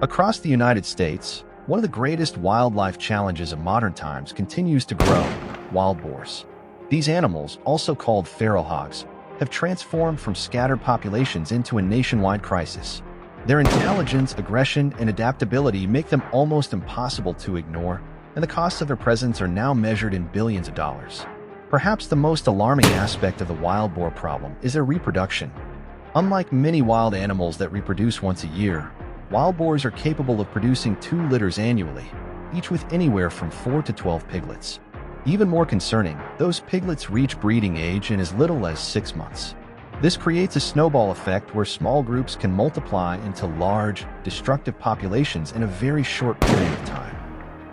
Across the United States, one of the greatest wildlife challenges of modern times continues to grow: wild boars. These animals, also called feral hogs, have transformed from scattered populations into a nationwide crisis. Their intelligence, aggression, and adaptability make them almost impossible to ignore, and the costs of their presence are now measured in billions of dollars. Perhaps the most alarming aspect of the wild boar problem is their reproduction. Unlike many wild animals that reproduce once a year, wild boars are capable of producing 2 litters annually, each with anywhere from 4 to 12 piglets. Even more concerning, those piglets reach breeding age in as little as 6 months. This creates a snowball effect where small groups can multiply into large, destructive populations in a very short period of time.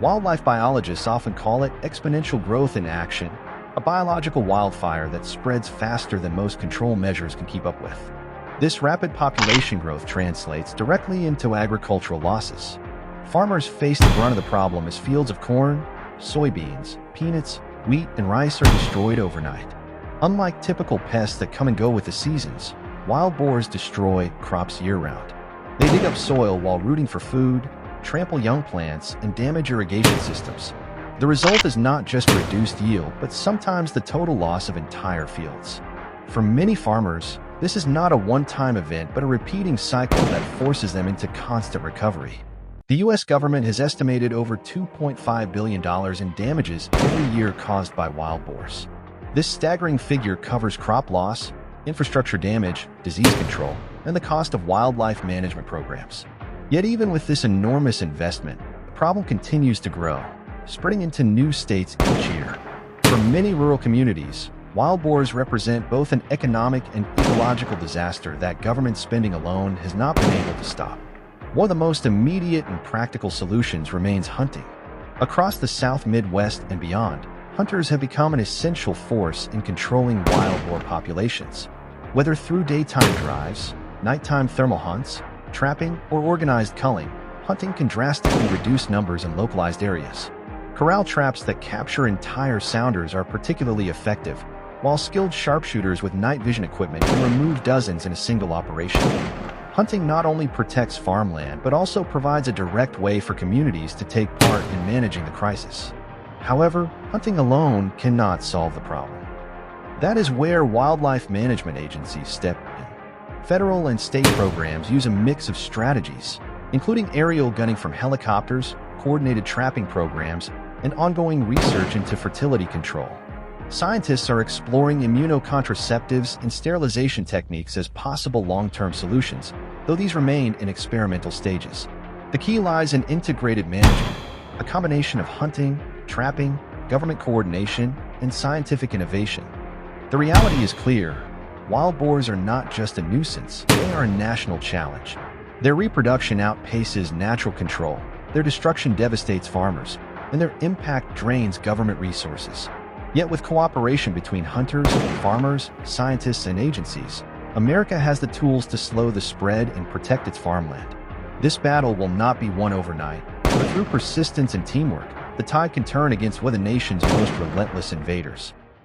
Wildlife biologists often call it exponential growth in action, a biological wildfire that spreads faster than most control measures can keep up with. This rapid population growth translates directly into agricultural losses. Farmers face the brunt of the problem as fields of corn, soybeans, peanuts, wheat, and rice are destroyed overnight. Unlike typical pests that come and go with the seasons, wild boars destroy crops year-round. They dig up soil while rooting for food, trample young plants, and damage irrigation systems. The result is not just reduced yield, but sometimes the total loss of entire fields. For many farmers, this is not a one-time event, but a repeating cycle that forces them into constant recovery. The U.S. government has estimated over $2.5 billion in damages every year caused by wild boars. This staggering figure covers crop loss, infrastructure damage, disease control, and the cost of wildlife management programs. Yet even with this enormous investment, the problem continues to grow, spreading into new states each year. For many rural communities, wild boars represent both an economic and ecological disaster that government spending alone has not been able to stop. One of the most immediate and practical solutions remains hunting. Across the South Midwest and beyond, hunters have become an essential force in controlling wild boar populations. Whether through daytime drives, nighttime thermal hunts, trapping, or organized culling, hunting can drastically reduce numbers in localized areas. Corral traps that capture entire sounders are particularly effective, while skilled sharpshooters with night vision equipment can remove dozens in a single operation. Hunting not only protects farmland, but also provides a direct way for communities to take part in managing the crisis. However, hunting alone cannot solve the problem. That is where wildlife management agencies step in. Federal and state programs use a mix of strategies, including aerial gunning from helicopters, coordinated trapping programs, and ongoing research into fertility control. Scientists are exploring immunocontraceptives and sterilization techniques as possible long-term solutions, though these remain in experimental stages. The key lies in integrated management, a combination of hunting, trapping, government coordination, and scientific innovation. The reality is clear: wild boars are not just a nuisance, they are a national challenge. Their reproduction outpaces natural control, their destruction devastates farmers, and their impact drains government resources. Yet with cooperation between hunters, farmers, scientists, and agencies, America has the tools to slow the spread and protect its farmland. This battle will not be won overnight, but through persistence and teamwork, the tide can turn against one of the nation's most relentless invaders.